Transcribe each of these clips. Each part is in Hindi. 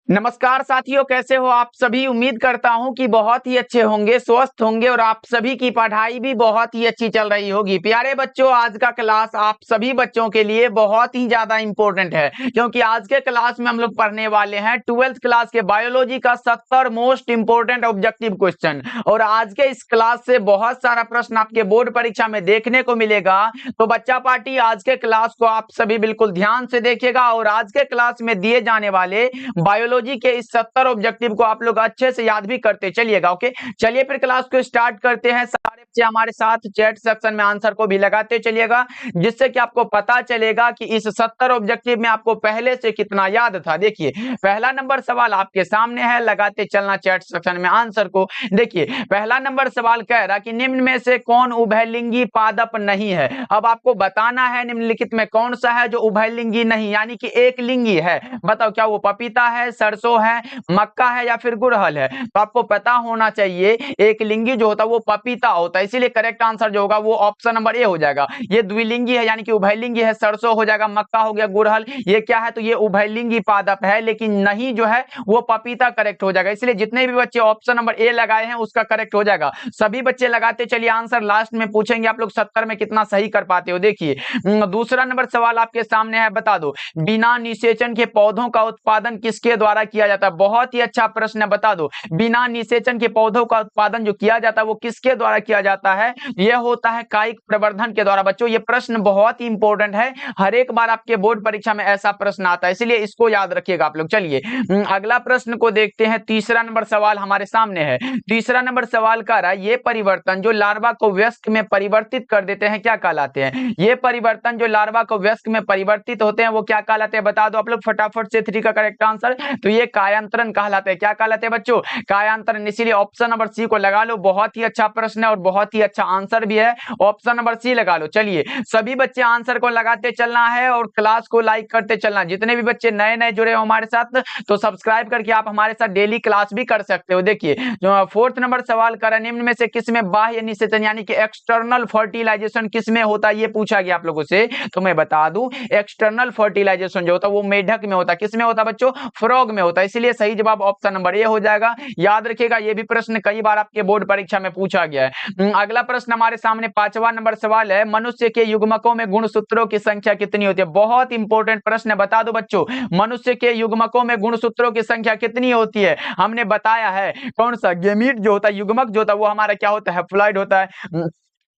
नमस्कार साथियों, कैसे हो आप सभी। उम्मीद करता हूं कि बहुत ही अच्छे होंगे, स्वस्थ होंगे और आप सभी की पढ़ाई भी बहुत ही अच्छी चल रही होगी। प्यारे बच्चों, आज का क्लास आप सभी बच्चों के लिए बहुत ही ज्यादा इंपॉर्टेंट है, क्योंकि आज के क्लास में हम लोग पढ़ने वाले हैं 12th क्लास के बायोलॉजी का 70 मोस्ट इंपोर्टेंट ऑब्जेक्टिव क्वेश्चन। और आज के इस क्लास से बहुत सारा प्रश्न आपके बोर्ड परीक्षा में देखने को मिलेगा। तो बच्चा पार्टी, आज के क्लास को आप सभी बिल्कुल ध्यान से देखिएगा और आज के क्लास में दिए जाने वाले बायोलॉजी के इस 70 ऑब्जेक्टिव को आप लोग अच्छे से याद भी करते चलिएगा। ओके, चलिए फिर क्लास को स्टार्ट करते हैं। सारे बच्चे हमारे साथ चैट सेक्शन में आंसर को भी लगाते चलिएगा, जिससे कि आपको पता चलेगा कि इस 70 ऑब्जेक्टिव में आपको पहले से कितना याद था। देखिए, पहला नंबर सवाल आपके सामने है, लगाते चलना चैट सेक्शन में आंसर को। देखिए, पहला नंबर सवाल कह रहा कि निम्न में से कौन उभयलिंगी पादप नहीं है। अब आपको बताना है निम्नलिखित में कौन सा है जो उभयलिंगी नहीं यानी कि एक लिंगी है। बताओ, क्या वो पपीता है, सरसों है, मक्का है या फिर गुड़हल है। तो आपको पता होना चाहिए एक लिंगी जो होता है वो पपीता होता है, इसीलिए करेक्ट आंसर जो होगा वो ऑप्शन नंबर ए हो जाएगा। ये द्विलिंगी है यानी कि उभयलिंगी है, सरसों हो जाएगा, मक्का हो गया, गुड़हल ये क्या है, तो ये उभयलिंगी पादप है, लेकिन नहीं जो है वो पपीता करेक्ट हो जाएगा। इसलिए जितने भी बच्चे ऑप्शन नंबर ए लगाए हैं उसका करेक्ट हो जाएगा। सभी बच्चे लगाते चलिए आंसर, लास्ट में पूछेंगे आप लोग 70 में कितना सही कर पाते हो। देखिए, दूसरा नंबर सवाल आपके सामने है, बता दो बिना निषेचन के पौधों का उत्पादन किसके द्वारा किया जाता है। बहुत ही अच्छा प्रश्न है, बता दो बिना निषेचन के पौधों का उत्पादन जो किया जाता है वो किसके द्वारा किया जाता है। यह होता है कायिक प्रवर्धन के द्वारा। बच्चों, ये प्रश्न बहुत ही इंपॉर्टेंट है, हर एक बार आपके बोर्ड परीक्षा में ऐसा प्रश्न आता है, इसलिए इसको याद रखिएगा आप लोग। चलिए अगला प्रश्न को देखते हैं। तीसरा नंबर सवाल हमारे सामने है। तीसरा नंबर सवाल कह रहा है ये परिवर्तन जो लार्वा को वयस्क में परिवर्तित कर देते हैं क्या कहलाते हैं। ये परिवर्तन जो लार्वा को वयस्क में परिवर्तित होते हैं वो क्या कहलाते हैं, बता दो आप लोग फटाफट से। 3 का करेक्ट आंसर, तो ये कायांतरण कहलाते हैं। क्या कहलाते हैं बच्चों, कायांतरण। इसीलिए ऑप्शन नंबर सी को लगा लो। बहुत ही अच्छा प्रश्न है और बहुत ही अच्छा आंसर भी है, ऑप्शन नंबर सी लगा लो। चलिए सभी बच्चे आंसर को लगाते चलना है और क्लास को लाइक करते चलना। जितने भी बच्चे नए नए जुड़े हो हमारे साथ, तो सब्सक्राइब करके आप हमारे साथ डेली क्लास भी कर सकते हो। देखिए, जो फोर्थ नंबर सवाल कर निम्न में से किसमें बाह्य निषेचन यानी कि एक्सटर्नल फर्टिलाइजेशन किसमें होता है, ये पूछा गया आप लोगों से। तो मैं बता दूं, एक्सटर्नल फर्टिलाइजेशन जो होता है वो मेढक में होता है। किसमें होता है बच्चों, फ्रॉग में होता है। इसलिए सही जवाब ऑप्शन नंबर ए हो जाएगा। याद रखिएगा, ये भी प्रश्न कई बार आपके बोर्ड परीक्षा में पूछा गया है। अगला प्रश्न हमारे सामने 5वां नंबर सवाल है, मनुष्य के युग्मकों में गुणसूत्रों की संख्या कितनी होती है। बहुत इंपॉर्टेंट प्रश्न है, बता दो बच्चों मनुष्य के युग्मकों में गुणसूत्रों की संख्या कितनी होती है। हमने बताया है कौन सा गेमीट जो होता है, युग्मक जो होता है वो हमारा क्या होता है, हैप्लॉइड होता है।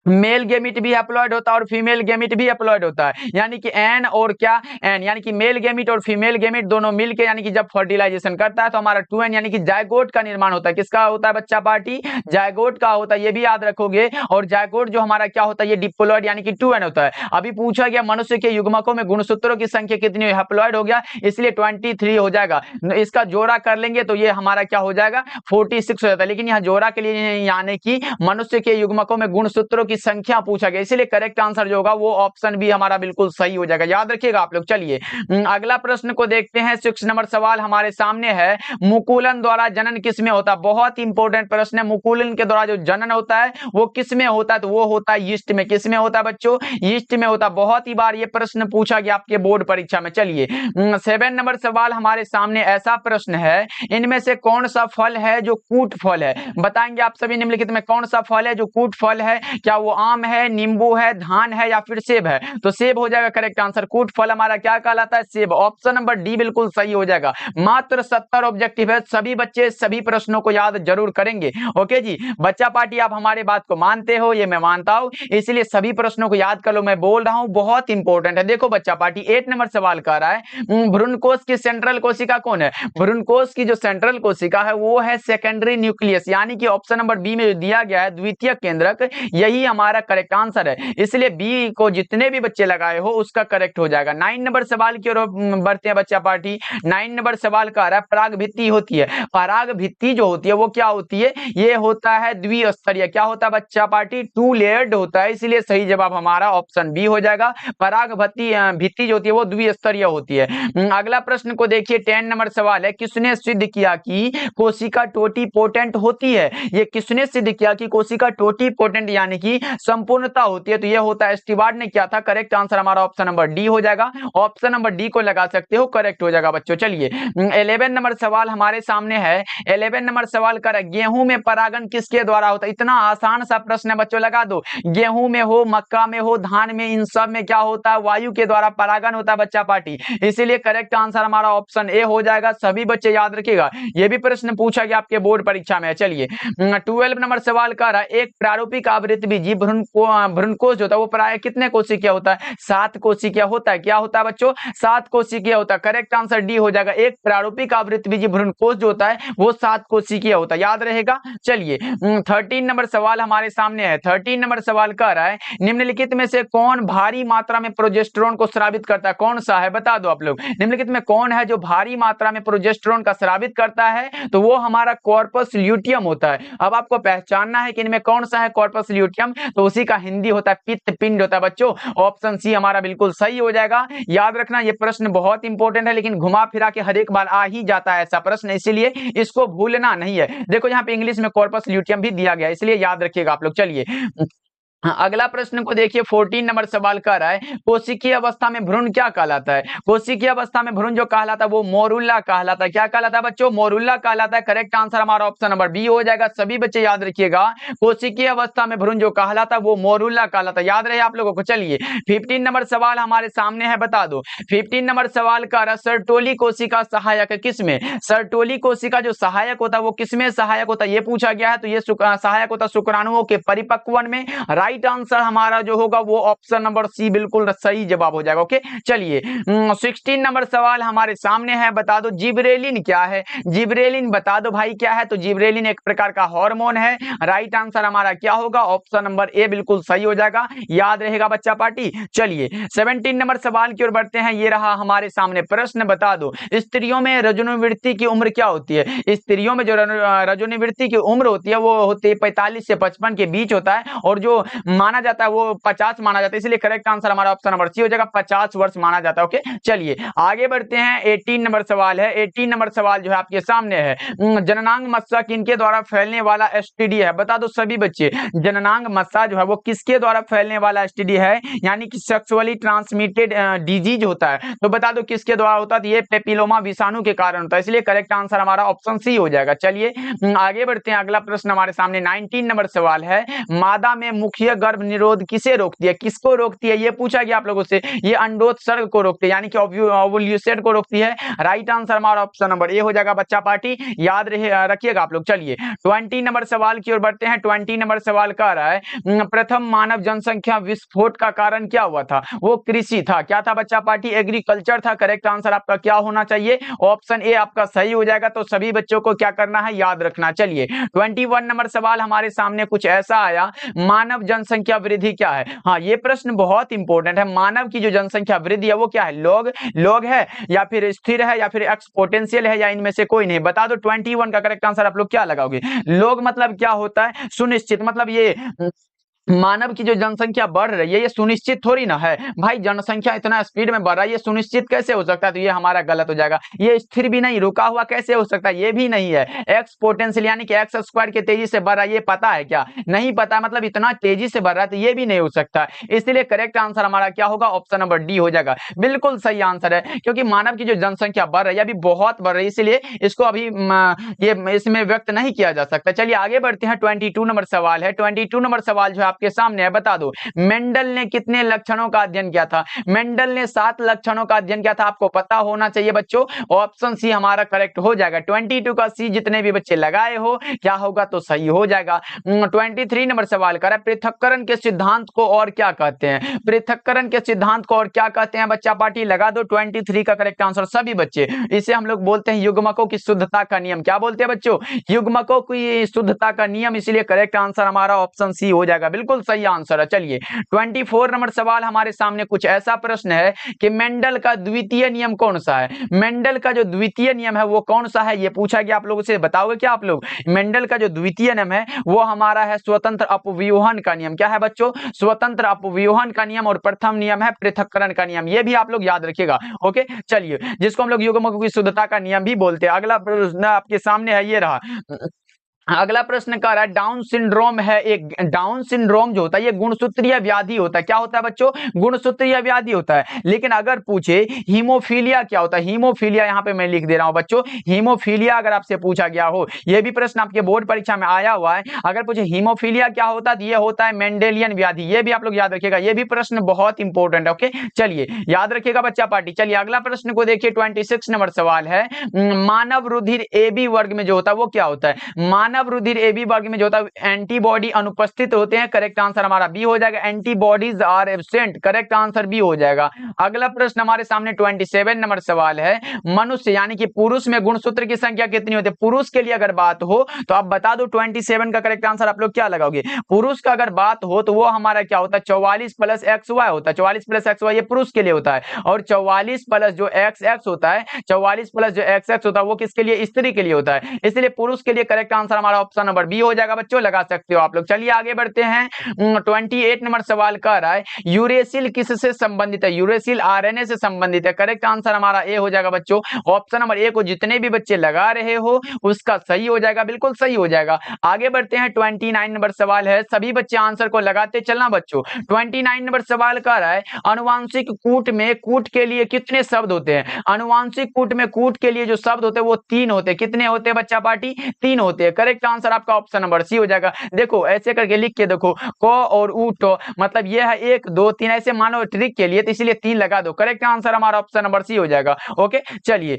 मेल गेमिट भी हैप्लॉइड होता है और फीमेल गेमिट भी हैप्लॉइड होता है, यानी कि एन और क्या एन, यानी कि मेल गेमिट और फीमेल गेमिट दोनों मिलके यानी कि जब फर्टिलाइजेशन करता है तो हमारा 2n यानी कि जायगोट का निर्माण होता है। किसका होता है बच्चा पार्टी, जायगोट का होता है, ये भी याद रखोगे। और जायगोट जो हमारा क्या होता है, ये डिप्लोइड यानी कि 2n होता है। अभी पूछा गया मनुष्य के युग्मकों में गुणसूत्रों की संख्या कितनी है, हैप्लॉइड हो गया, इसलिए 23 हो जाएगा। इसका जोड़ा कर लेंगे तो ये हमारा क्या हो जाएगा, 46 हो जाता है। लेकिन यहाँ जोड़ा के लिए यानी कि मनुष्य के युग्मकों में गुणसूत्रों की संख्या पूछा गया, इसलिए करेक्ट आंसर जो होगा वो ऑप्शन भी हमारा बिल्कुल सही हो जाएगा। याद रखिएगा आप लोग। चलिए अगला प्रश्न को देखते हैं। 6 नंबर सवाल हमारे सामने है, मुकुलन द्वारा जनन किसमें होता है। बहुत इंपॉर्टेंट प्रश्न है, मुकुलन के द्वारा जो जनन होता है वो किसमें होता है, तो वो होता है यीस्ट में। किसमें होता है बच्चों, यीस्ट में होता है। बहुत ही बार ये प्रश्न पूछा गया आपके बोर्ड परीक्षा में। चलिए 7 नंबर सवाल हमारे सामने ऐसा प्रश्न है, इनमें से कौन सा फल है जो कूट फल है। बताएंगे आप सभी निम्नलिखित में कौन सा फल है जो कूट फल है। क्या वो आम है, नींबू है, धान है या फिर सेब है। तो सेब हो जाएगा करेक्ट आंसर। कूट फल हमारा क्या कहलाता है, सेब। ऑप्शन नंबर डी बिल्कुल सही हो जाएगा। मात्र 70 ऑब्जेक्टिव है, सभी बच्चे सभी प्रश्नों को याद जरूर करेंगे। ओके जी, बच्चा पार्टी आप हमारे बात को मानते हो, ये मैं मानता हूं, इसलिए सभी प्रश्नों को याद कर लो। मैं बोल रहा हूं बहुत इंपॉर्टेंट है। देखो बच्चा पार्टी 8 नंबर सवाल कर रहा है, भ्रूणकोश की सेंट्रल कोशिका कौन है। भ्रूणकोश की जो सेंट्रल कोशिका है वो है सेकेंडरी न्यूक्लियस, यानी कि ऑप्शन नंबर बी में जो दिया गया है द्वितीय केंद्रक, यही हमारा करेक्ट आंसर है। इसलिए बी को जितने भी बच्चे लगाए हो उसका करेक्ट हो जाएगा। 9 नंबर सवाल की ओर बढ़ते हैं बच्चा पार्टी। 9 नंबर सवाल का रहा है, पराग भित्ति होती है। पराग भित्ति जो होती है वो क्या होती है, ये होता है द्विस्तरीय। क्या होता है बच्चा पार्टी, 2 लेयर्ड होता है, इसलिए सही जवाब हमारा ऑप्शन बी हो जाएगा। पराग भित्ति जो होती है वो द्विस्तरीय होती है। अगला प्रश्न को देखिए, 10 नंबर सवाल है, किसने सिद्ध किया कि कोशिका टोटीपोटेंट होती है। ये किसने सिद्ध किया कि कोशिका टोटीपोटेंट यानी कि की संपूर्णता होती है, तो ये होता है स्टीवार्ड ने क्या था, करेक्ट आंसर हमारा ऑप्शन नंबर डी हो जाएगा। ऑप्शन नंबर डी को लगा सकते हो, करेक्ट हो जाएगा बच्चों। चलिए 11 नंबर सवाल हमारे सामने है। 11 नंबर सवाल कर गेहूं में परागण किसके द्वारा होता है? इतना आसान सा प्रश्न है बच्चों, लगा दो। गेहूं में हो, मक्का में हो, धान में, इन सब में क्या होता है? वायु के द्वारा परागण होता है बच्चा पार्टी। इसीलिए करेक्ट आंसर हमारा ऑप्शन ए हो जाएगा। सभी बच्चे याद रखिएगा, यह भी प्रश्न पूछा गया आपके बोर्ड परीक्षा में। चलिए 12 नंबर सवाल कर रहा है, एक प्रारूपिक आवृत्तबीजी भ्रूणकोश होता है वो प्राय कितने कोशिकीय होता है? 7 कोशिकीय होता है। क्या होता है बच्चों? 7 कोशिकीय होता है। करेक्ट आंसर डी हो जाएगा। एक प्रारूपिक आवृत्तबीजी भ्रूणकोश जो होता है वो 7 कोशिकीय होता है, याद रहेगा। चलिए 13 नंबर सवाल हमारे सामने है। 13 नंबर सवाल कह रहा है, निम्नलिखित में से कौन भारी मात्रा में प्रोजेस्टेरोन को स्रावित करता है? कौन सा है बता दो आप लोग। निम्नलिखित में कौन है जो भारी मात्रा में प्रोजेस्टेरोन का स्रावित करता है? तो वो हमारा कॉर्पस ल्यूटियम होता है। अब आपको पहचानना है कि इनमें कौन सा है कॉर्पस ल्यूटियम, तो उसी का हिंदी होता है पित्त पिंड होता है बच्चों। ऑप्शन सी हमारा बिल्कुल सही हो जाएगा। याद रखना ये प्रश्न बहुत इंपॉर्टेंट है, लेकिन घुमा फिरा के हर एक बार आ ही जाता है ऐसा प्रश्न, इसीलिए इसको भूलना नहीं है। देखो यहाँ पे इंग्लिश में कॉर्पस ल्यूटियम भी दिया गया है, इसलिए याद रखिएगा आप लोग। चलिए अगला प्रश्न को देखिए। 14 नंबर सवाल कर रहा है, कोशिकीय अवस्था में भ्रूण क्या कहलाता है? कोशिकीय अवस्था में भ्रूण जो कहलाता है वो मोरुल्ला कहलाता है। क्या कहलाता है बच्चों? मोरुल्ला कहलाता है। करेक्ट आंसर हमारा ऑप्शन नंबर बी हो जाएगा। सभी बच्चे याद रखिएगा, कोशिकीय अवस्था में भ्रूण जो कहलाता है वो मोरुल्ला कहलाता है, याद रहे आप लोगों को। चलिए 15 नंबर सवाल हमारे सामने है, बता दो। 15 नंबर सवाल कर रहा है, सर्टोली कोशिका सहायक है किसमें? सर्टोली कोशिका जो सहायक होता है वो किसमें सहायक होता है ये पूछा गया है। तो ये सहायक होता है शुक्राणुओं के परिपक्वन में। राइट आंसर हमारा जो होगा वो ऑप्शन नंबर सी बिल्कुल सही जवाब हो जाएगा। ओके चलिए 16 नंबर सवाल हमारे सामने है, बता दो जिबरेलिन क्या है? जिबरेलिन बता दो भाई क्या है? तो जिबरेलिन एक प्रकार का हार्मोन है। राइट आंसर हमारा क्या होगा? ऑप्शन नंबर ए बिल्कुल सही हो जाएगा, याद रहेगा बच्चा पार्टी। चलिए 17 नंबर सवाल की ओर बढ़ते हैं। ये रहा हमारे सामने प्रश्न, बता दो स्त्रियों में रजोनिवृत्ति की उम्र क्या होती है? स्त्रियों में जो रजोनिवृत्ति की उम्र होती है वो होती है 45 से 55 के बीच होता है, और जो माना जाता है वो 50 माना जाता है, इसलिए करेक्ट आंसर हमारा ऑप्शन नंबर सी हो जाएगा। 50 वर्ष माना जाता है। ओके चलिए आगे बढ़ते हैं। 18 नंबर सवाल है। 18 नंबर सवाल जो है आपके सामने है, जननांग मस्सा किनके द्वारा फैलने वाला एसटीडी है? बता दो सभी बच्चे, जननांग मस्सा जो है वो किसके द्वारा फैलने वाला एसटीडी है, यानी कि सेक्सुअली ट्रांसमिटेड डिजीज होता है। तो बता दो किसके द्वारा होता है? तो ये पेपिलोमा विषाणु के कारण होता है, इसलिए करेक्ट आंसर हमारा ऑप्शन सी हो जाएगा। चलिए आगे बढ़ते हैं। अगला प्रश्न हमारे सामने 19 नंबर सवाल है, मादा में मुख्य गर्भ निरोध किसे रोकती है? किसको रोकती है ये पूछा गया आप लोगों से। ये अंडोत्सर्ग को रोकती है, यानी कि ओव्यूलेशन को रोकती है। राइट आंसर हमारा ऑप्शन नंबर ए हो जाएगा बच्चा पार्टी, याद रखिएगा आप लोग। चलिए 20 नंबर सवाल की ओर बढ़ते हैं। 20 नंबर सवाल कह रहा है, प्रथम मानव जनसंख्या विस्फोट का कारण क्या हुआ था? वो कृषि था। क्या था बच्चा पार्टी? एग्रीकल्चर था। करेक्ट आंसर आपका क्या होना चाहिए? ऑप्शन ए आपका सही हो जाएगा। तो सभी बच्चों को क्या करना है? याद रखना। चलिए 21 नंबर सवाल हमारे सामने कुछ ऐसा आया, मानव जनसंख्या वृद्धि क्या है? हाँ ये प्रश्न बहुत इंपॉर्टेंट है। मानव की जो जनसंख्या वृद्धि है वो क्या है? लॉग है, या फिर स्थिर है, या फिर एक्सपोनेंशियल है, या इनमें से कोई नहीं? बता दो 21 का करेक्ट आंसर आप लोग क्या लगाओगे? लॉग मतलब क्या होता है? सुनिश्चित, मतलब ये मानव की जो जनसंख्या बढ़ रही है ये सुनिश्चित थोड़ी ना है भाई। जनसंख्या इतना स्पीड में बढ़ रहा है, ये सुनिश्चित कैसे हो सकता है? तो ये हमारा गलत हो जाएगा। ये स्थिर भी नहीं, रुका हुआ कैसे हो सकता है? ये भी नहीं है। एक्सपोनेंशियल यानी कि एक्स स्क्वायर के तेजी से बढ़ रहा है, ये पता है क्या? नहीं पता, मतलब इतना तेजी से बढ़ रहा है, तो ये भी नहीं हो सकता। इसलिए करेक्ट आंसर हमारा क्या होगा? ऑप्शन नंबर डी हो जाएगा। बिल्कुल सही आंसर है, क्योंकि मानव की जो जनसंख्या बढ़ रही है अभी बहुत बढ़ रही है, इसलिए इसको अभी ये इसमें व्यक्त नहीं किया जा सकता। चलिए आगे बढ़ते हैं। 22 नंबर सवाल है। 22 नंबर सवाल जो आपके सामने है, बता दो मेंडल ने कितने लक्षणों का अध्ययन किया था? मेंडल ने 7 लक्षणों का अध्ययन किया था, आपको पता होना चाहिए बच्चों। ऑप्शन सी हमारा करेक्ट हो जाएगा। 22 का सी जितने भी बच्चे लगाए हो क्या होगा? तो सही हो जाएगा। 23 नंबर सवाल कर पृथक्करण के सिद्धांत को और क्या कहते हैं? पृथक्करण के सिद्धांत को और क्या कहते हैं बच्चा पार्टी? लगा दो 23 का करेक्ट आंसर सभी बच्चे। इसे हम लोग बोलते हैं युग्मकों की शुद्धता का नियम। क्या बोलते हैं बच्चों? युग्मकों की शुद्धता का नियम, इसलिए करेक्ट आंसर हमारा ऑप्शन सी हो जाएगा। बिल्कुल सही आंसर है। चलिए 24 नंबर सवाल हमारे सामने कुछ ऐसा प्रश्न है कि मेंडल का द्वितीय नियम कौन सा है? मेंडल का जो द्वितीय नियम है वो कौन सा है? ये पूछा गया आप लोगों से, बताओगे क्या आप लोग? मेंडल का जो द्वितीय नियम है वो हमारा है स्वतंत्र अपव्यूहन का नियम। क्या है बच्चों? स्वतंत्र अपव्यूहन का नियम। और प्रथम नियम है पृथक्करण का नियम। ये भी आप लोग याद रखिएगा। ओके चलिए, जिसको हम लोग युग्मकों की शुद्धता का नियम भी बोलते हैं। अगला प्रश्न आपके सामने है, ये रहा अगला प्रश्न कह रहा है डाउन सिंड्रोम है एक, डाउन सिंड्रोम जो होता है ये गुणसूत्रीय व्याधि होता है। क्या होता है बच्चों? गुणसूत्रीय व्याधि होता है। लेकिन अगर पूछे हीमोफीलिया क्या होता है, हीमोफीलिया यहाँ पे मैं लिख दे रहा हूं बच्चों, हीमोफीलिया अगर आपसे पूछा गया हो, ये भी प्रश्न आपके बोर्ड परीक्षा में आया हुआ है। अगर पूछे हीमोफीलिया क्या होता है, ये होता है मेंडेलियन व्याधि। ये भी आप लोग याद रखिएगा, ये भी प्रश्न बहुत इंपॉर्टेंट है। ओके चलिए याद रखिएगा बच्चा पार्टी। चलिए अगला प्रश्न को देखिए, 26 नंबर सवाल है, मानव रुधिर ए बी वर्ग में जो होता है वो क्या होता है? मानव रुधिर ए बी वर्ग में जो होता है एंटीबॉडी अनुपस्थित होते हैं। करेक्ट आंसर हमारा बी हो जाएगा, antibodies are absent. Correct answer B हो जाएगा। अगला प्रश्न हमारे सामने 27 नंबर सवाल है, मनुष्य यानी कि पुरुष में गुणसूत्र की संख्या कितनी होती है? पुरुष के लिए अगर बात हो तो आप बता दो 27 का करेक्ट आंसर आप लोग क्या लगाओगे? पुरुष का अगर बात हो तो वो हमारा क्या होता है? 44 प्लस एक्स वाई होता है। 44 प्लस एक्स वाई ये पुरुष के लिए होता है, और 44 प्लस जो एक्स एक्स होता है, 44 प्लस जो एक्स एक्स होता है वो किसके लिए? स्त्री के लिए होता है। इसलिए पुरुष के लिए करेक्ट आंसर हमारा ऑप्शन नंबर बी हो जाएगा बच्चों, लगा सकते हो आप लोग। चलिए आगे बढ़ते हैं। 28 नंबर सवाल कह रहा है यूरेसिल किससे संबंधित है? यूरेसिल आरएनए से संबंधित है। करेक्ट आंसर हमारा ए हो जाएगा बच्चों, ऑप्शन नंबर ए को जितने भी बच्चे लगा रहे हो उसका सही हो जाएगा, बिल्कुल सही हो जाएगा। आगे बढ़ते हैं। 29 नंबर सवाल है, सभी बच्चे आंसर को लगाते चलना बच्चों। 29 नंबर सवाल कह रहा है अनुवांशिक कूट में कूट के लिए कितने शब्द होते हैं? अनुवांशिक कूट में कूट के लिए जो शब्द होते हैं वो 3 होते हैं। कितने होते हैं बच्चा पार्टी? 3 होते हैं। करेक्ट आंसर आपका ऑप्शन नंबर सी हो जाएगा। देखो ऐसे करके लिख के देखो, क और ऊ तो मतलब ये है 1 2 3, ऐसे मानो ट्रिक के लिए, तो इसलिए 3 लगा दो। करेक्ट आंसर हमारा ऑप्शन नंबर सी हो जाएगा। ओके चलिए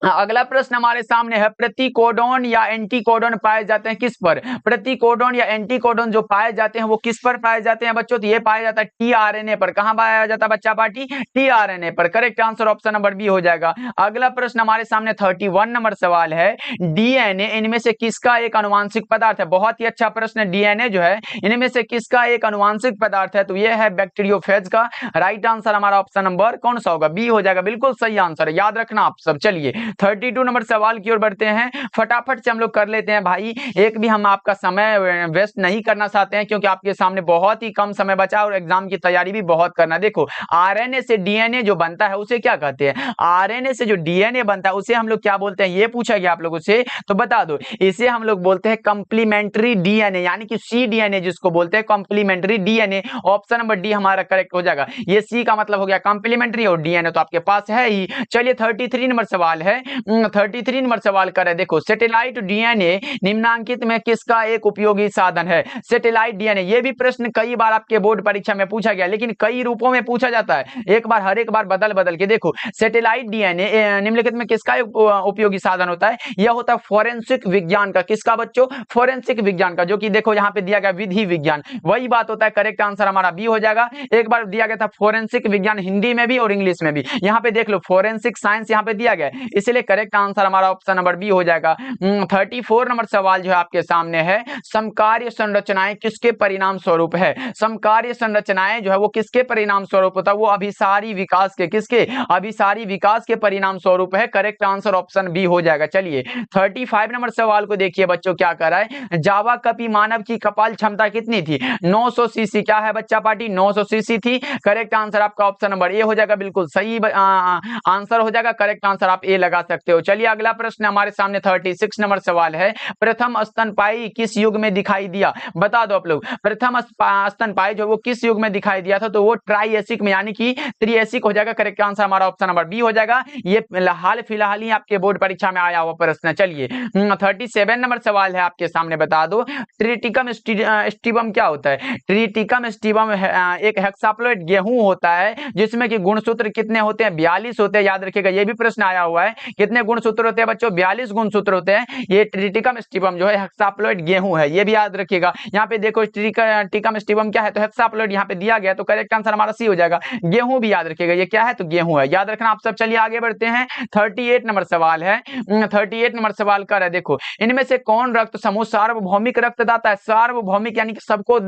अगला प्रश्न हमारे सामने है, प्रतिकोडोन या एंटीकोडोन पाए जाते हैं किस पर? प्रतिकोडोन या एंटीकोडोन जो पाए जाते हैं वो किस पर पाए जाते हैं बच्चों? तो ये पाया जाता है टीआरएनए पर। कहां पाया जाता है बच्चा पार्टी? टीआरएनए पर। Correct answer option number B हो जाएगा। अगला प्रश्न हमारे सामने 31 नंबर सवाल है, डीएनए इनमें से किसका एक अनुवांशिक पदार्थ है? बहुत ही अच्छा प्रश्न। डीएनए जो है इनमें से किसका एक अनुवांशिक पदार्थ है? तो ये है बैक्टीरियोफेज का। राइट आंसर हमारा ऑप्शन नंबर कौन सा होगा? बी हो जाएगा, बिल्कुल सही आंसर है, याद रखना आप सब। चलिए 32 नंबर सवाल की ओर बढ़ते हैं, फटाफट से हम लोग कर लेते हैं भाई, एक भी हम आपका समय वेस्ट नहीं करना चाहते हैं क्योंकि आपके सामने बहुत ही कम समय बचा और एग्जाम की तैयारी भी बहुत करना। देखो आरएनए से डीएनए जो बनता है उसे क्या कहते हैं? आरएनए से जो डीएनए बनता है उसे हम लोग क्या बोलते हैं? ये पूछा गया आप लोगों से तो बता दो। इसे हम लोग बोलते हैं कंप्लीमेंट्री डीएनए, यानी कि सी डीएनए जिसको बोलते हैं complementary DNA. Option number D हमारा करेक्ट हो जाएगा। ये सी का मतलब हो गया कंप्लीमेंट्री और डीएनए तो आपके पास है ही। चलिए 33 नंबर सवाल है, 33 नंबर सवाल कर रहे हैं, देखो सैटेलाइट डीएनए निम्नांकित में किसका एक उपयोगी साधन है? सैटेलाइट डीएनए, ये भी प्रश्न कई बार आपके बोर्ड परीक्षा में पूछा गया, लेकिन कई रूपों में पूछा जाता है, एक बार हर एक बार बदल बदल के। देखो सैटेलाइट डीएनए निम्नलिखित में किसका उपयोगी साधन होता है? यह होता है फोरेंसिक विज्ञान का। किसका बच्चों? फोरेंसिक विज्ञान का, जो कि देखो यहाँ पे दिया गया विधि विज्ञान, वही बात होता है। करेक्ट आंसर हमारा बी हो जाएगा। एक बार दिया गया था फोरेंसिक विज्ञान हिंदी में भी और इंग्लिश में भी, यहाँ पे देख लो फोरेंसिक साइंस यहाँ पे दिया गया है, इसलिए करेक्ट आंसर हमारा ऑप्शन नंबर बी हो जाएगा। 34 नंबर सवाल जो है आपके सामने है, समकार्य संरचनाएं किसके परिणाम स्वरूप है? समकार्य संरचनाएं जो है वो किसके परिणाम स्वरूप होता है? वो अभिसारी विकास के, किसके? अभिसारी विकास के परिणाम स्वरूप है। करेक्ट आंसर ऑप्शन बी हो जाएगा। चलिए 35 नंबर सवाल को देखिए बच्चों, क्या कर रहा है, जावा कपी मानव की कपाल क्षमता कितनी थी? 900 सीसी। क्या है बच्चा पार्टी? 900 सीसी थी। करेक्ट आंसर आपका ऑप्शन नंबर ए हो जाएगा, बिल्कुल सही आंसर हो जाएगा। करेक्ट आंसर आप ए लगा सकते हो। चलिए अगला प्रश्न हमारे सामने 36 नंबर सवाल है, प्रथम स्तनपाई किस युग में दिखाई दिया? बता दो आप लोग, प्रथम स्तनपाई जो वो किस युग में दिखाई दिया था? तो वो ट्राइएसिक में, यानी कि त्रिएसिक हो जाएगा। करेक्ट आंसर हमारा ऑप्शन नंबर बी हो जाएगा। ये हाल फिलहाल ही आपके बोर्ड परीक्षा में आया हुआ प्रश्न है। चलिए 37 नंबर सवाल है आपके सामने, बता दो ट्रिटिकम स्टिबम क्या होता है? ट्रिटिकम स्टिबम एक हेक्साप्लोइड गेहूं होता है जिसमें कि गुणसूत्र कितने होते हैं? 42 होते हैं। याद रखिएगा, ये भी प्रश्न आया हुआ है, कितने गुणसूत्र होते हैं बच्चों? 42 गुणसूत्र होते हैं। ये ट्रिटिकम स्टिबम जो है हेक्साप्लोइड गेहूं है, ये भी याद रखिएगा। यहाँ पे देखो ट्रिटिकम स्टिबम क्या है? तो हेक्साप्लोइड यहाँ पे दिया गया, तो करेक्ट आंसर हमारा सी हो जाएगा। गेहूं भी याद रखिएगा, ये क्या है? तो गेहूं है, याद रखना आप सब। चलिए आगे बढ़ते हैं। 38 नंबर सवाल है, 38 नंबर सवाल कर है, देखो इनमें से कौन रक्त समूह सार्वभौमिक रक्तदाता है? सार्वभौमिक यानी कि सबको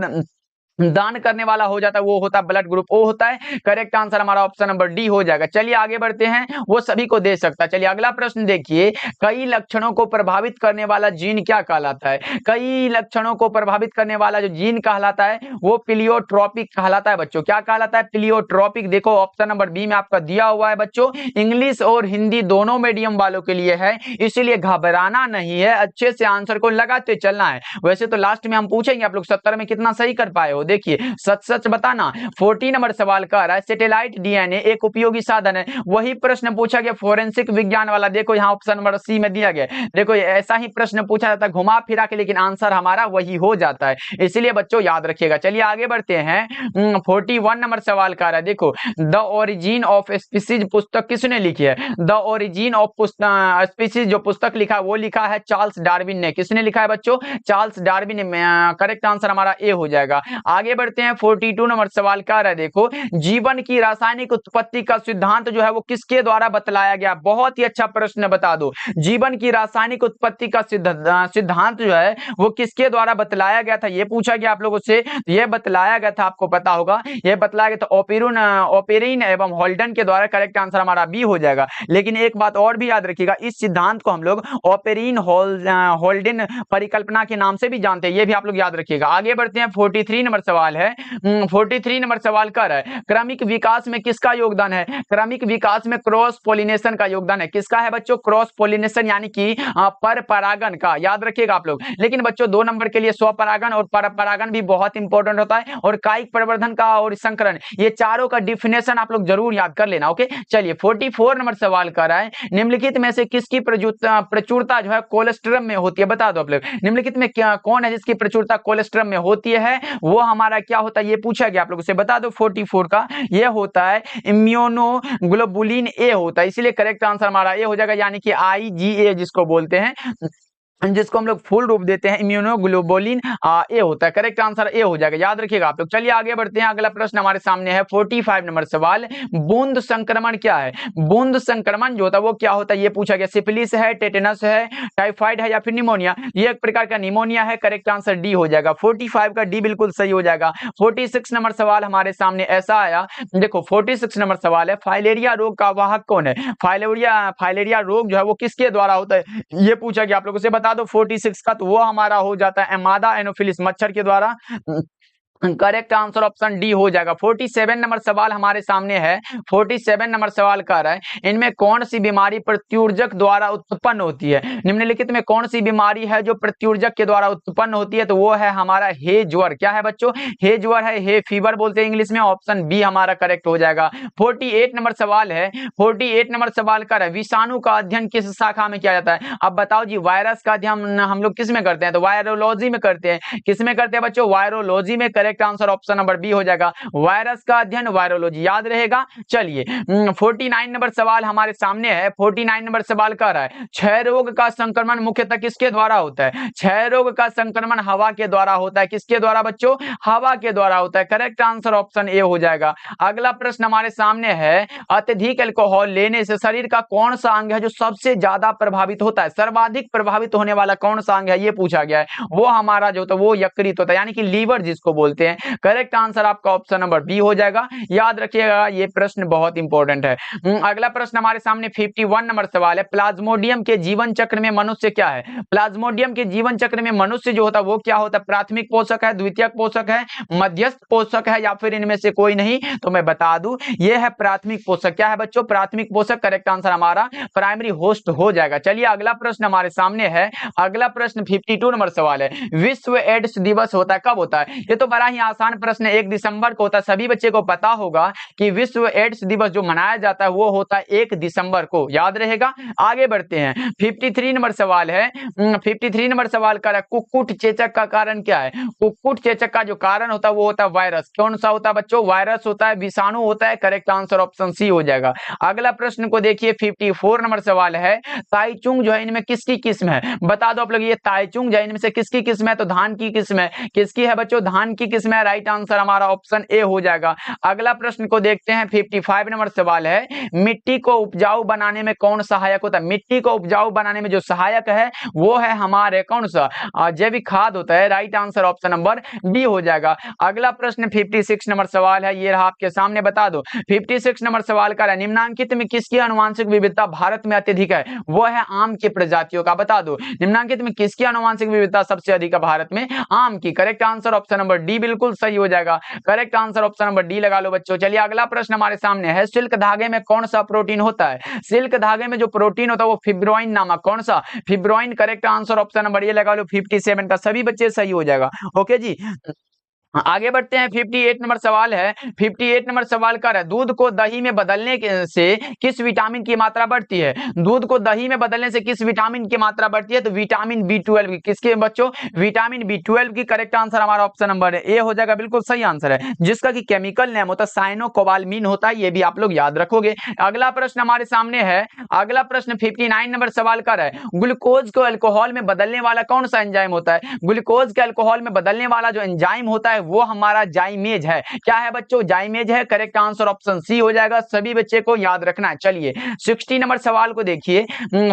दान करने वाला हो जाता है वो होता है ब्लड ग्रुप ओ होता है। करेक्ट आंसर हमारा ऑप्शन नंबर डी हो जाएगा। चलिए आगे बढ़ते हैं, वो सभी को दे सकता है। चलिए अगला प्रश्न देखिए, कई लक्षणों को प्रभावित करने वाला जीन क्या कहलाता है? कई लक्षणों को प्रभावित करने वाला जो जीन कहलाता है वो प्लियोट्रोपिक कहलाता है बच्चों। क्या कहलाता है? प्लियोट्रोपिक। देखो ऑप्शन नंबर बी में आपका दिया हुआ है बच्चों, इंग्लिश और हिंदी दोनों मीडियम वालों के लिए है, इसीलिए घबराना नहीं है, अच्छे से आंसर को लगाते चलना है। वैसे तो लास्ट में हम पूछेंगे आप लोग 70 में कितना सही कर पाए हो। देखिए सच सच बताना। 40 नंबर सवाल कह रहा है सैटेलाइट डीएनए एक उपयोगी साधन है, वही प्रश्न पूछा गया फोरेंसिक विज्ञान वाला। देखो यहाँ ऑप्शन नंबर सी में दिया गया। देखो ऐसा ही प्रश्न पूछा जाता है घुमा फिरा के, लेकिन आंसर हमारा वही हो जाता है, इसलिए बच्चों याद रखिएगा। चलिए आगे बढ़ते हैं। 41 नंबर सवाल कह रहा है, देखो द ओरिजिन ऑफ स्पीसीज पुस्तक किसने लिखी है? द ओरिजिन ऑफ स्पीसीज जो पुस्तक लिखा वो लिखा है चार्ल्स डार्विन ने। किसने लिखा है बच्चों? चार्ल्स डार्विन ने। करेक्ट आंसर हमारा ए हो जाएगा। आगे बढ़ते हैं 42 नंबर सवाल कह रहा है, देखो जीवन की रासायनिक उत्पत्ति का सिद्धांत जो है वो किसके द्वारा बतलाया गया? बहुत ही अच्छा प्रश्न, बता दो जीवन की रासायनिक उत्पत्ति का सिद्धांत जो है वो किसके द्वारा बतलाया गया था, ये पूछा गया आप लोगों से। ये बतलाया गया था, आपको पता होगा, ये बतलाया गया था ओपेरिन एवं होल्डन के द्वारा। करेक्ट आंसर हमारा बी हो जाएगा। लेकिन एक बात और भी याद रखिएगा, इस सिद्धांत को हम लोग ओपेरिन होल्डन परिकल्पना के नाम से भी जानते हैं, ये भी आप लोग याद रखिएगा। आगे बढ़ते हैं 43 नंबर सवाल है। 43 नंबर सवाल कर है क्रमिक विकास में किसका योगदान है? क्रमिक विकास में क्रॉस पोलिनेशन का योगदान है। किसका है बच्चों? क्रॉस पोलिनेशन यानी कि पर परागन का, याद रखिएगा आप लोग। लेकिन बच्चों 2 नंबर के लिए स्वपरागन और पर परागन भी बहुत इंपॉर्टेंट होता है, और कायिक प्रवर्धन का और संकरण, ये चारों का डिफिनेशन आप लोग जरूर याद कर लेना। ओके चलिए 44 नंबर सवाल कर रहा है निम्नलिखित में से किसकी प्रचुरता जो है कोलेस्ट्रम में होती है? बता दो आप लोग निम्नलिखित में क्या कौन है जिसकी प्रचुरता कोलेस्ट्रम में होती है? वो हमारा क्या होता है ये पूछा गया आप लोगों से, बता दो। 44 का ये होता है इम्यूनोग्लोबुलिन ए होता है, इसलिए करेक्ट आंसर हमारा ए हो जाएगा, यानी कि IgA जिसको बोलते हैं, जिसको हम लोग फुल रूप देते हैं इम्यूनोग्लोबुलिन ए होता है। करेक्ट आंसर ए हो जाएगा, याद रखिएगा आप लोग। चलिए आगे बढ़ते हैं, अगला प्रश्न हमारे सामने है 45 नंबर सवाल, बूंद संक्रमण क्या है? बूंद संक्रमण जो होता है वो क्या होता है ये पूछा गया। सिफिलिस है, टेटेनस है, टाइफाइड है या फिर निमोनिया? ये एक प्रकार का निमोनिया है। करेक्ट आंसर डी हो जाएगा। 45 का डी बिल्कुल सही हो जाएगा। 46 नंबर सवाल हमारे सामने ऐसा आया, देखो 46 नंबर सवाल है फाइलेरिया रोग का वाहक कौन है? फाइलेरिया रोग जो है वो किसके द्वारा होता है ये पूछा गया आप लोगों से, बता दो 46 का, तो वो हमारा हो जाता है एमादा एनोफिलिस मच्छर के द्वारा। करेक्ट आंसर ऑप्शन डी हो जाएगा। 47 नंबर सवाल हमारे सामने है। 47 नंबर सवाल कह रहा है इनमें कौन सी बीमारी प्रत्युर्जक द्वारा उत्पन्न होती है? निम्नलिखित में कौन सी बीमारी है जो प्रत्युर्जक के द्वारा उत्पन्न होती है? तो वो है हमारा हे ज्वर। क्या है बच्चों? हे ज्वर है, हे फीवर बोलते हैं इंग्लिश में। ऑप्शन बी हमारा करेक्ट हो जाएगा। 48 नंबर सवाल है। 48 नंबर सवाल कर रहा है विषाणु का अध्ययन किस शाखा में किया जाता है? अब बताओ जी, वायरस का अध्ययन हम लोग किस में करते हैं? तो वायरोलॉजी में करते हैं। किस में करते हैं बच्चों? वायरोलॉजी में। Correct answer option number B हो जाएगा, वायरस का अध्ययन वायरोलॉजी, याद रहेगा। चलिए 49 नंबर सवाल हमारे सामने है। 49 नंबर सवाल कह रहा है क्षय रोग का संक्रमण मुख्यतः किसके द्वारा होता है? क्षय रोग का संक्रमण हवा के द्वारा होता है। किसके द्वारा बच्चों? हवा के द्वारा होता है। करेक्ट आंसर ऑप्शन ए हो जाएगा। अगला प्रश्न हमारे सामने है अत्यधिक अल्कोहल लेने से शरीर का कौन सा अंग है जो सबसे ज्यादा प्रभावित होता है? सर्वाधिक प्रभावित होने वाला कौन सा अंग है ये पूछा गया है। वो हमारा जो होता है वो यकृत होता है, यानी कि लीवर जिसको बोलते हैं। करेक्ट आंसर आपका ऑप्शन नंबर बी हो जाएगा, याद रखिएगा ये प्रश्न बहुत इंपॉर्टेंट है। अगला प्रश्न हमारे सामने 51 नंबर सवाल है प्लाज्मोडियम के जीवन चक्र में मनुष्य क्या है? प्लाज्मोडियम के जीवन चक्र में मनुष्य जो होता है वो क्या होता है? प्राथमिक पोषक है, द्वितीयक पोषक है, मध्यस्थ पोषक है, या फिर इनमें से कोई नहीं? तो मैं बता दूं ये है प्राथमिक पोषक। क्या है बच्चों? प्राथमिक पोषक। करेक्ट आंसर हमारा प्राइमरी होस्ट हो जाएगा। चलिए अगला प्रश्न हमारे सामने है। अगला प्रश्न 52 नंबर सवाल है विश्व एड्स दिवस होता है कब होता है? ये तो बड़ा ही आसान प्रश्न है, 1 दिसंबर को होता है। सभी बच्चे को पता होगा कि विश्व एड्स दिवस जो मनाया जाता है वो होता है 1 दिसंबर को, याद रहेगा। आगे बढ़ते हैं 53 नंबर सवाल है। 53 नंबर सवाल का कुक्कुट चेचक का कारण क्या है? कुक्कुट चेचक का जो कारण होता है वो होता है वायरस। कौन सा होता है बच्चों? वायरस होता है, विषाणु होता है। करेक्ट आंसर ऑप्शन सी हो जाएगा। अगला प्रश्न को देखिए 54 नंबर सवाल है ताइचुंग जो है इनमें किसकी किस्म है? बता दो आप लोग ये ताइचुंग जो है इनमें से किसकी किस्म है? तो धान की किस्म है। किसकी है बच्चों? धान की किसमें? राइट आंसर हमारा ऑप्शन ए हो जाएगा। अगला प्रश्न को देखते हैं, 55 नंबर सवाल है, मिट्टी को उपजाऊ बनाने में कौन सहायक होता है? मिट्टी को उपजाऊ बनाने में जो सहायक है वो है हमारे कौन सा? जैविक खाद होता है। Right answer option number D हो जाएगा। अगला प्रश्न 56 नंबर सवाल है, ये रहा आपके सामने, बता दो 56 नंबर सवाल का है, निम्नांकित में किसकी आनुवंशिक विविधता भारत में अत्यधिक है? वो है आम की प्रजातियों का। बता दो निम्नांकित में किसकी आनुवंशिक विविधता सबसे अधिक है भारत में? आम की। Correct answer option number D बिल्कुल सही हो जाएगा। Correct answer option number D लगा लो बच्चों। चलिए अगला प्रश्न हमारे सामने है, सिल्क धागे में कौन सा प्रोटीन होता है? सिल्क धागे में जो प्रोटीन होता है वो फिब्रोइन नामक, कौन सा? फिब्रोइन। करेक्ट आंसर ऑप्शन नंबर ये लगा लो 57 का। सभी बच्चे सही हो जाएगा। ओके जी, आगे बढ़ते हैं। 58 नंबर सवाल है, 58 नंबर सवाल का है, दूध को दही में बदलने से किस विटामिन की मात्रा बढ़ती है? दूध को दही में बदलने से किस विटामिन की मात्रा बढ़ती है? तो विटामिन B12 की। किसके बच्चों? विटामिन B12 की। करेक्ट आंसर हमारा ऑप्शन नंबर ए हो जाएगा, बिल्कुल सही आंसर है, जिसका की केमिकल नेम होता है साइनोकोबाल्मिन होता है, ये भी आप लोग याद रखोगे। अगला प्रश्न हमारे सामने है, अगला प्रश्न 59 नंबर सवाल का है, ग्लूकोज को अल्कोहल में बदलने वाला कौन सा एंजाइम होता है? ग्लूकोज के अल्कोहल में बदलने वाला जो एंजाइम होता है वो हमारा जाइमेज है। क्या है बच्चों? जाइमेज है। करेक्ट आंसर ऑप्शन सी हो जाएगा। सभी बच्चे को याद रखना है। चलिए 60 नंबर सवाल को देखिए।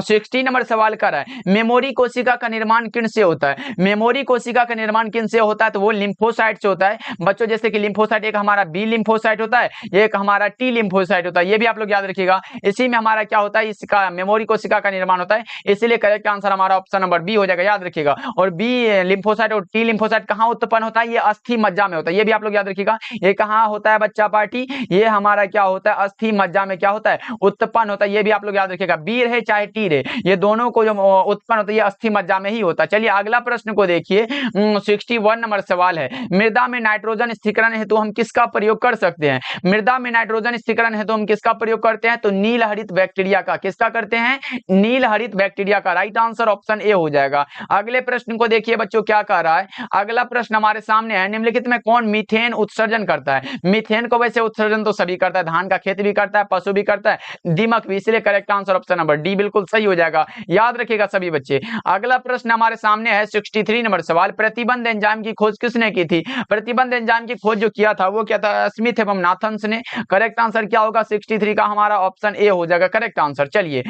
60 नंबर सवाल कर रहा है, मेमोरी कोशिका का निर्माण किन से होता है? मेमोरी कोशिका का निर्माण किन से होता है? तो वो लिम्फोसाइट से होता है बच्चों। जैसे कि लिम्फोसाइट एक हमारा बी लिम्फोसाइट होता है, एक हमारा टी लिम्फोसाइट होता है, ये भी आप लोग याद रखिएगा। इसी में हमारा क्या होता है, इसका मेमोरी कोशिका का निर्माण होता है, इसीलिए करेक्ट आंसर हमारा ऑप्शन नंबर बी हो जाएगा, याद रखिएगा। और बी लिम्फोसाइट और टी लिम्फोसाइट कहां उत्पन्न होता है? ये अस्थि मज्जा में होता है, ये भी आप लोग याद रखिएगा। ये कहां होता है बच्चा पार्टी? ये हमारा क्या होता है? अस्थि मज्जा में क्या होता है? उत्पन्न होता है, ये भी आप लोग याद रखिएगा। बी रहे चाहे टी रहे, ये दोनों को जो उत्पन्न होता है ये अस्थि मज्जा में ही होता है। चलिए अगला प्रश्न को देखिए। 61 नंबर सवाल है, मृदा में नाइट्रोजन स्थिरीकरण हेतु हम किसका प्रयोग कर सकते हैं? मृदा में नाइट्रोजन स्थिरीकरण हेतु हम किसका प्रयोग करते हैं? तो नील हरित बैक्टीरिया का। किसका करते हैं? नील हरित बैक्टीरिया का। राइट आंसर ऑप्शन ए हो जाएगा। अगले प्रश्न को देखिए बच्चों क्या कह रहा है। अगला प्रश्न हमारे सामने है, निम्नलिखित में कौन मीथेन उत्सर्जन करता है? मीथेन को वैसे उत्सर्जन तो सभी करता है, धान का खेत भी करता है, पशु भी करता है, दीमक भी, इसलिए correct answer option number D बिल्कुल सही हो जाएगा, याद रखिएगा सभी बच्चे। अगला प्रश्न हमारे सामने है 63 नंबर सवाल, प्रतिबंध एंजाइम की खोज किसने की थी? प्रतिबंध एंजाइम की खोज जो किया था वो क्या था? स्मिथ एवं नाथन्स ने। करेक्ट आंसर क्या होगा? 63 का हमारा ऑप्शन ए हो जाएगा करेक्ट आंसर। चलिए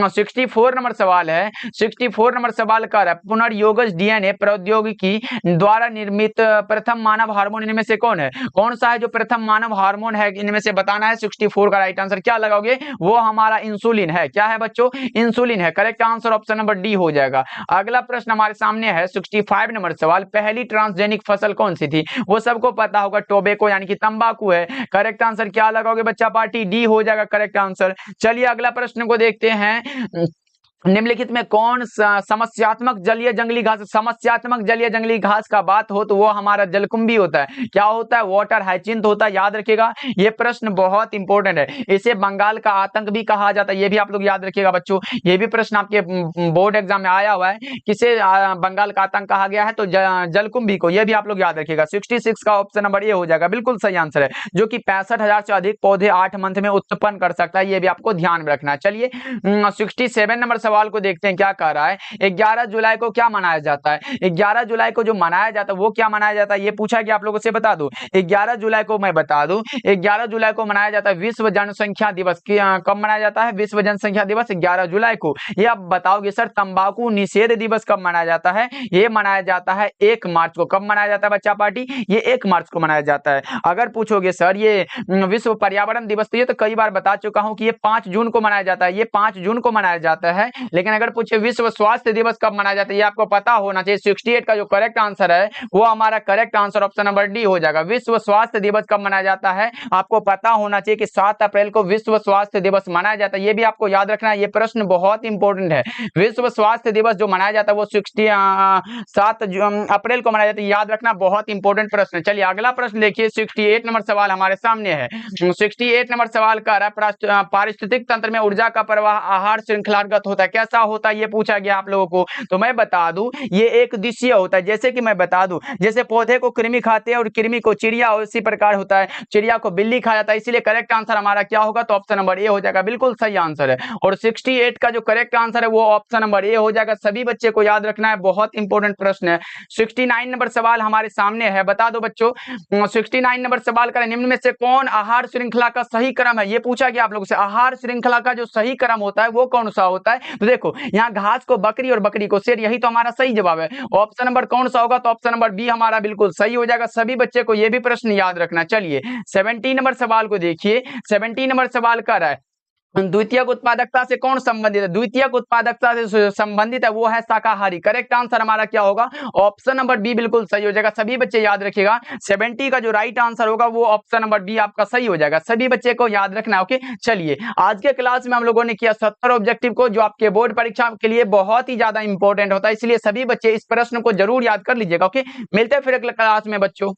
64 नंबर सवाल है, 64 नंबर सवाल का पुनर्योगज डीएनए प्रौद्योगिकी द्वारा निर्मित प्रथम मानव हार्मोन इनमें से कौन है? कौन सा है जो प्रथम मानव हार्मोन है इनमें से बताना है। 64 का राइट आंसर क्या लगाओगे? वो हमारा इंसुलिन है। क्या है बच्चों? इंसुलिन है। Correct answer option number D हो जाएगा। अगला प्रश्न हमारे सामने है 65 नंबर सवाल, पहली ट्रांसजेनिक फसल कौन सी थी? वो सबको पता होगा, टोबैको यानी कि तंबाकू है। करेक्ट आंसर क्या लगाओगे बच्चा पार्टी? डी हो जाएगा करेक्ट आंसर। चलिए अगला प्रश्न को देखते हैं, निम्नलिखित में कौन समस्यात्मक जलीय जंगली घास? समस्यात्मक जलीय जंगली घास का बात हो तो वो हमारा जलकुंभी होता है। क्या होता है? वाटर हाइचिंथ होता है, याद रखिएगा। ये प्रश्न बहुत इंपॉर्टेंट है, इसे बंगाल का आतंक भी कहा जाता है, ये भी आप लोग याद रखिएगा बच्चों। ये भी प्रश्न आपके बोर्ड एग्जाम में आया हुआ है, किसे बंगाल का आतंक कहा गया है? तो जलकुंभी को, ये भी आप लोग याद रखिएगा। 66 का ऑप्शन नंबर ए हो जाएगा, बिल्कुल सही आंसर है, जो कि 65,000 से अधिक पौधे 8 मंथ में उत्पन्न कर सकता है, ये भी आपको ध्यान में रखना है। चलिए 67 नंबर सवाल को देखते हैं क्या कह रहा है। 11 जुलाई को क्या मनाया जाता है? 11 जुलाई को जो मनाया जाता है वो क्या मनाया जाता है? ये पूछा कि आप लोगों से बता दूं। 11 जुलाई को मैं बता दूं, 11 जुलाई को मनाया जाता है विश्व जनसंख्या दिवस। कब मनाया जाता है विश्व जनसंख्या दिवस? 11 जुलाई को। ये आप बताओगे सर तंबाकू निषेध दिवस कब मनाया जाता है? ये मनाया जाता है 1 मार्च को। कब मनाया जाता है बच्चा पार्टी? ये 1 मार्च को मनाया जाता है। अगर पूछोगे सर ये विश्व पर्यावरण दिवस, तो ये तो कई बार बता चुका हूं कि ये 5 जून को मनाया जाता है, ये 5 जून को मनाया जाता है। लेकिन अगर पूछे विश्व स्वास्थ्य दिवस कब मनाया जाता है, ये आपको पता होना चाहिए। 68 का जो करेक्ट आंसर है वो हमारा correct answer option number D हो जाएगा। विश्व स्वास्थ्य दिवस कब मनाया जाता है? आपको पता होना चाहिए कि 7 अप्रैल को विश्व स्वास्थ्य दिवस मनाया जाता है, ये भी आपको याद रखना है। ये प्रश्न बहुत इंपॉर्टेंट है। विश्व स्वास्थ्य दिवस जो मनाया जाता है वो 7 अप्रैल को मनाया जाता है, याद रखना, बहुत इंपॉर्टेंट प्रश्न। चलिए अगला प्रश्न देखिए, 68 नंबर सवाल हमारे सामने है। 68 नंबर सवाल का पारिस्थितिक तंत्र में ऊर्जा का प्रवाह आहार श्रृंखलागत होता है। है, कैसा होता है ये पूछा गया आप लोगों को। तो मैं बता दूं ये एक दिशीय होता है। जैसे कि मैं बता दूं, जैसे पौधे को कृमि खाते हैं और कृमि को चिड़िया, उसी प्रकार होता है चिड़िया को बिल्ली खा जाता है। इसलिए करेक्ट आंसर हमारा क्या होगा, तो ऑप्शन नंबर ए हो जाएगा, बिल्कुल सही आंसर है। और 68 का जो करेक्ट आंसर है वो ऑप्शन नंबर ए हो जाएगा। सभी बच्चे को याद रखना है, बहुत इंपॉर्टेंट प्रश्न है। 69 नंबर सवाल हमारे सामने है, बता दो बच्चों। 69 नंबर सवाल का निम्न में से कौन आहार श्रृंखला का सही क्रम है, ये पूछा गया आप लोगों से। आहार श्रृंखला का जो सही क्रम होता है वो कौन सा होता है, तो देखो यहाँ घास को बकरी और बकरी को शेर, यही तो हमारा सही जवाब है। ऑप्शन नंबर कौन सा होगा, तो ऑप्शन नंबर बी हमारा बिल्कुल सही हो जाएगा। सभी बच्चे को ये भी प्रश्न याद रखना। चलिए 70 नंबर सवाल को देखिए। 70 नंबर सवाल कर रहा है द्वितीयक उत्पादकता से कौन संबंधित है, द्वितीयक उत्पादकता से संबंधित है वो है शाकाहारी। करेक्ट आंसर हमारा क्या होगा, ऑप्शन नंबर बी बिल्कुल सही हो जाएगा। सभी बच्चे याद रखिएगा 70 का जो राइट आंसर होगा वो ऑप्शन नंबर बी आपका सही हो जाएगा। सभी बच्चे को याद रखना। ओके चलिए आज के क्लास में हम लोगों ने किया 70 ऑब्जेक्टिव को, जो आपके बोर्ड परीक्षा के लिए बहुत ही ज्यादा इंपॉर्टेंट होता है। इसलिए सभी बच्चे इस प्रश्न को जरूर याद कर लीजिएगा। ओके मिलते हैं फिर अगले क्लास में बच्चों।